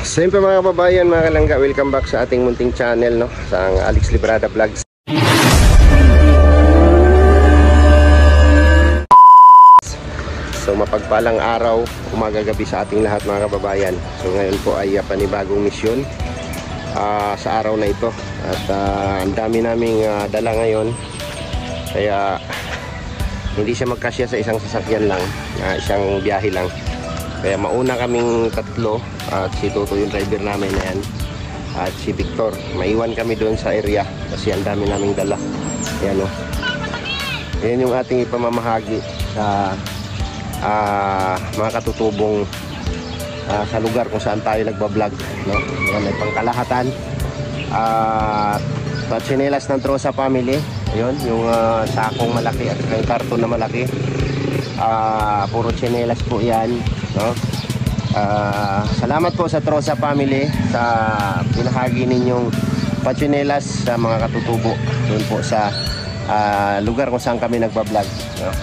Siyempre mga kababayan, mga kalangga, welcome back sa ating munting channel, no? Sa Alex Librada Vlogs. So mapagpalang araw, umaga gabi sa ating lahat mga kababayan. So ngayon po ay panibagong misyon sa araw na ito. At ang dami naming dala ngayon. Kaya hindi siya magkasya sa isang sasakyan lang, isang biyahe lang. Kaya mauna kaming tatlo, at si Toto yung driver namin na yan, at si Victor. Maiwan kami doon sa area kasi ang dami naming dala. Ayan o. Ayan yung ating ipamamahagi sa mga katutubong sa lugar kung saan tayo nagbablog, no? Ayan, may pangkalahatan at tsinelas ng Trosa family. Ayun, yung sakong malaki at yung karton na malaki. Puro tsinelas po yan, no? Salamat po sa Trosa family sa pinahagi ninyong patsinelas sa mga katutubo doon po sa lugar kung saan kami nagbablog, no?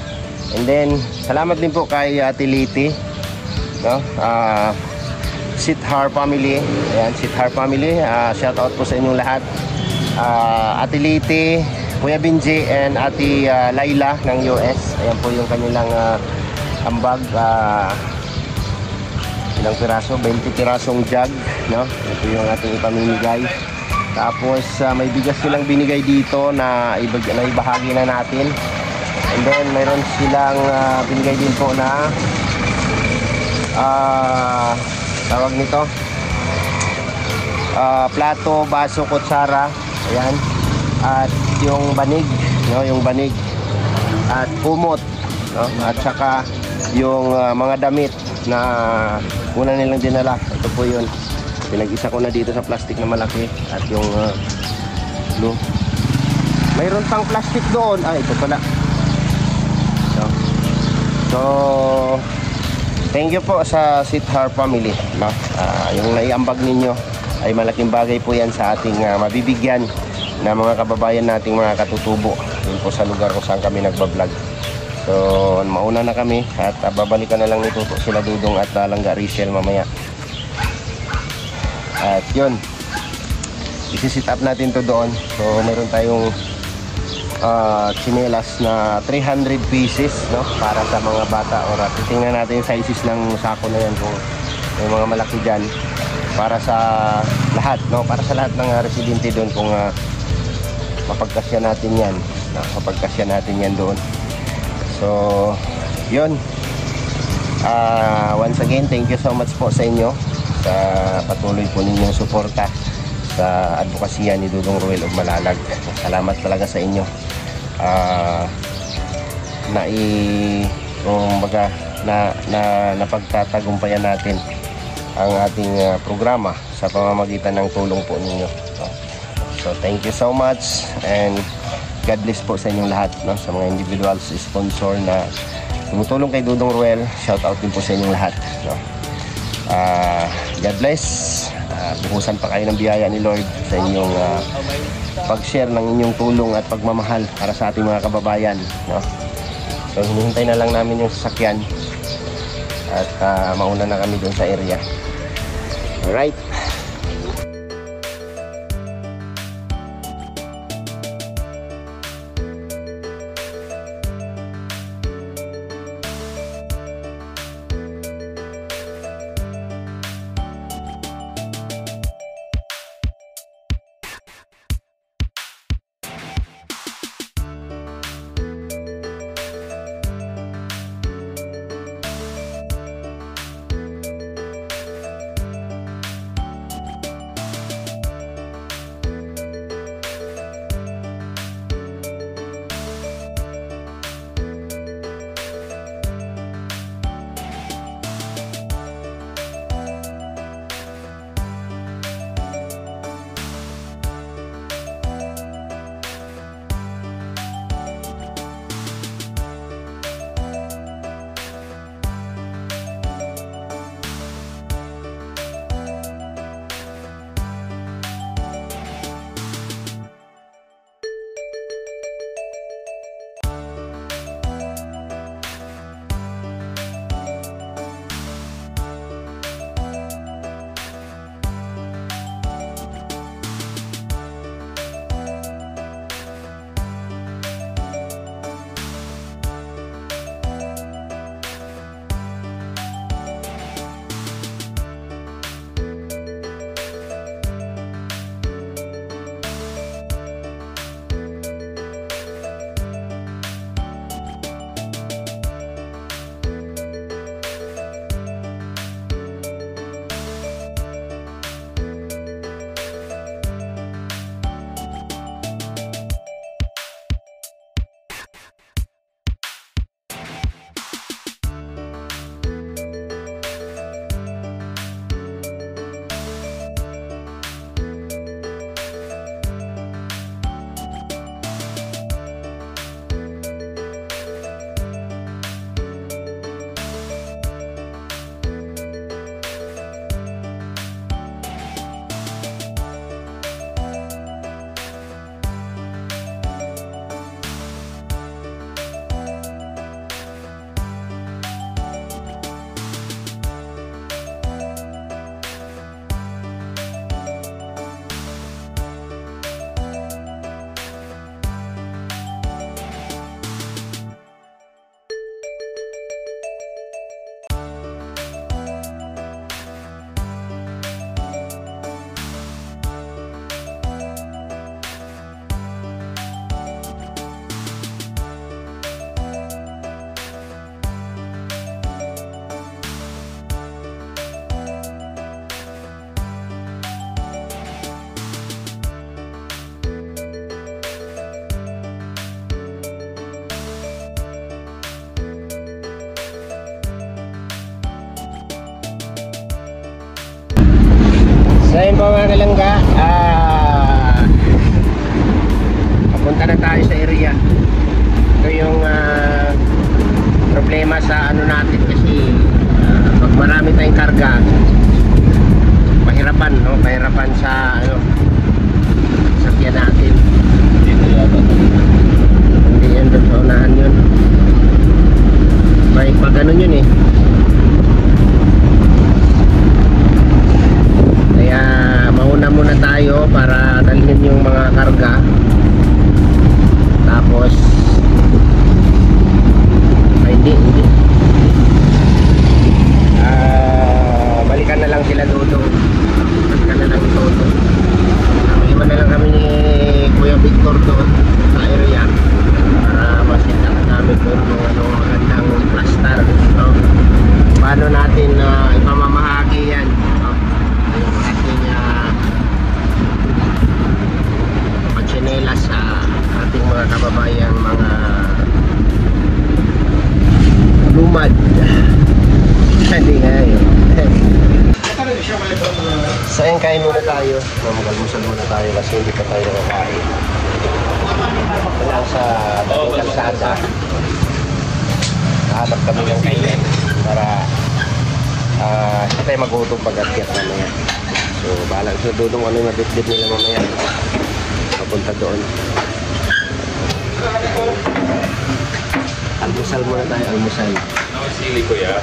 And then salamat din po kay Ate Liti, no? Sithar family. Ayan, Sithar family, shout out po sa inyong lahat. Ate Liti, Kuya Binji, and Ate Laila ng US. Ayan po yung kanilang ambag. Ilang piraso? 20 pirasong jug, no? Ito yung ating ipamimigay. Tapos may bigas silang binigay dito na ibahagi na natin. And then mayroon silang binigay din po na tawag nito, plato, baso, kutsara. Ayan. At yung banig, no? Yung banig at kumot, no? At saka yung mga damit na una nilang dinala. Ito po yun, pinag-isa ko na dito sa plastic na malaki. At yung no? Mayroon pang plastic doon. Ito pala. So thank you po sa Sithar family, no? Yung naiambag ninyo ay malaking bagay po yan sa ating mabibigyan na mga kababayan nating mga katutubo yun po sa lugar kung saan kami nagbablog. So mauna na kami at babalikan na lang nito sila Dudong at Langga Rachel mamaya. At yun, isi-sit up natin to doon. So meron tayong chinelas na 300 pieces, no? Para sa mga bata. Or titingnan natin yung sizes ng sako na yan kung may mga malaki dyan. Para sa lahat, no? Para sa lahat ng residente doon kung mapagkasya natin yan, no? Mapagkasya natin yan doon. So yun, once again thank you so much po sa inyo sa patuloy po ninyong suporta sa advokasya ni Dudong Ruel of Malalag. Salamat talaga sa inyo. Napagtatagumpayan natin ang ating programa sa pamamagitan ng tulong po ninyo. So thank you so much and God bless po sa inyong lahat, no? Sa mga individuals, sponsor na tumutulong kay Dudong Ruel, shout out din po sa inyong lahat, no? God bless. Buhusan pa kayo ng biyaya ni Lord sa inyong pag-share ng inyong tulong at pagmamahal para sa ating mga kababayan, no? So hinihintay na lang namin yung sasakyan at mauna na kami doon sa area. Alright. So yun po mga kalangga, papunta na tayo sa area. Ito yung problema sa ano natin kasi pag marami tayong karga, mahirapan, no? Mahirapan sa ano, sakyan natin. Hindi yan doon sa unahan yun. May pag ano yun eh. Kaya mauna muna tayo para dalhin yung mga karga. Tapos ay hindi balikan na lang sila doon. Balikan na lang ito. Iwan na lang kami ni Kuya Victor doon sa area para masindak namin doon kung ano magandang plaster, no? Paano natin ipamamahagi yan, no? Yung ating pagsinelas sa ating mga kababayan, mga lumad. Hindi nga yun. So ayun, kain muna tayo. Mag-almusal muna tayo kasi hindi pa tayo nakakain. Wala sa dating kalsada. Nahanap kami ng kainin para hindi tayo magutom pag-akyat mamaya. So bahala sa dudong ano yung mabitbit nila mamaya. Papunta doon. Almusal muna tayo, almusal. Sili ko ya.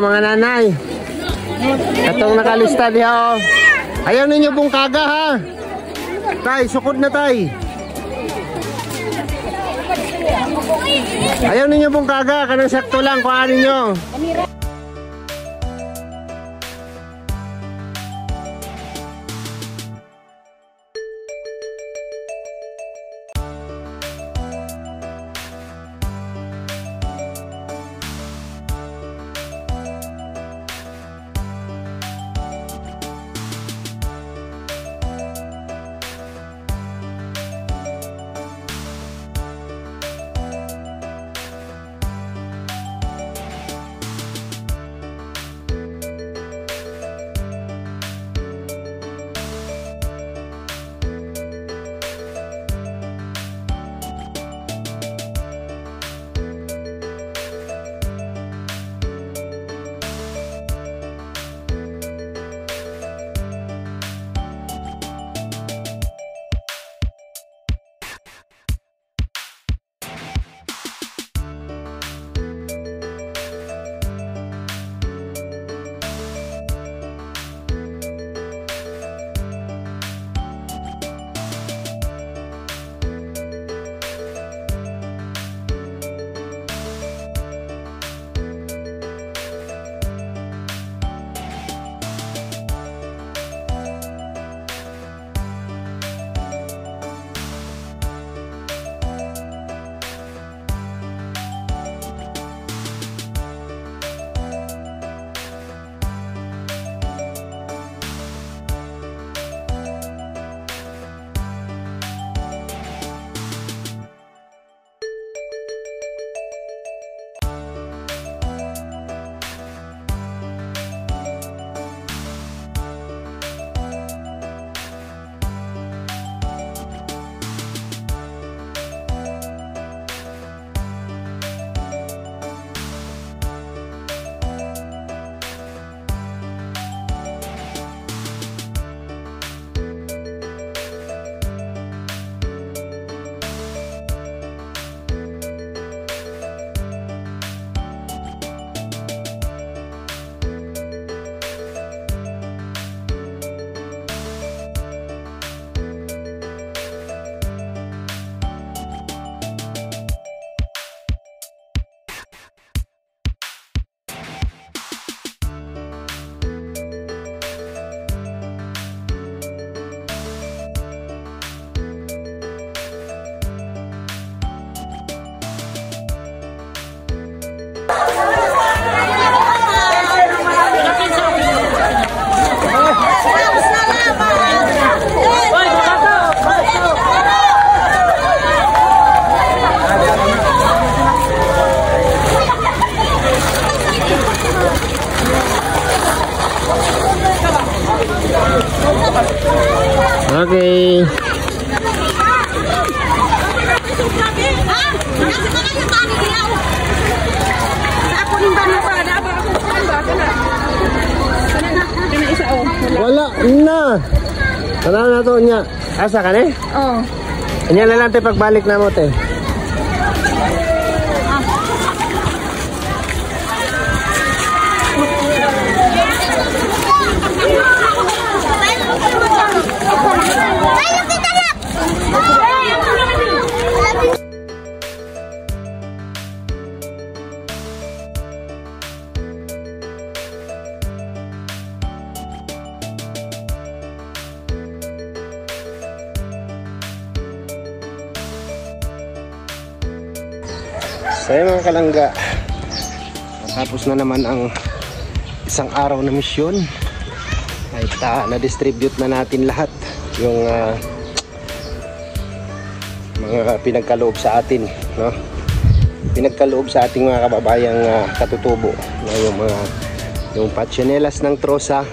Mga nanay, katong nakalista diha, oh. Ayaw ninyo pong kaga, ha? Tay, sukod na tay. Ayaw ninyo pong kaga, kanang sakto lang, kuhaan ninyo. Okay. Wala na. Tanaw na to niya. Asa ka ni? Oo. Anya na lang tayo pagbalik na mo te. So yun mga kalangga, tapos na naman ang isang araw na misyon. Kahit na-distribute na natin lahat yung mga pinagkaloob sa atin, no? Pinagkaloob sa ating mga kababayang katutubo, no? Yung patsyanelas ng trosa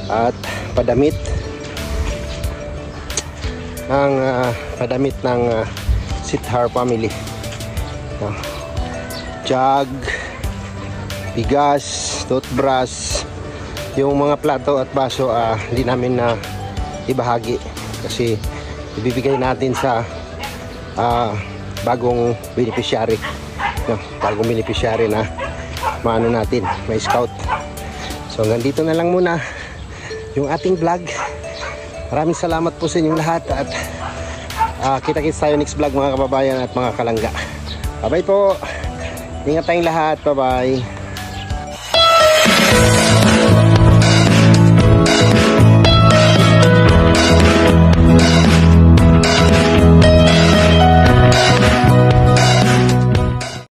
at padamit ng Sithar family. No. Jug, bigas, toothbrush, yung mga plato at baso hindi namin na ibahagi kasi ibibigay natin sa bagong beneficiary, no, bagong beneficiary na maano natin, may scout. So hanggang dito na lang muna yung ating vlog. Maraming salamat po sa inyong lahat at kita-kits tayo next vlog mga kababayan at mga kalangga. Bye bye po. Ingat tayong lahat. Bye bye.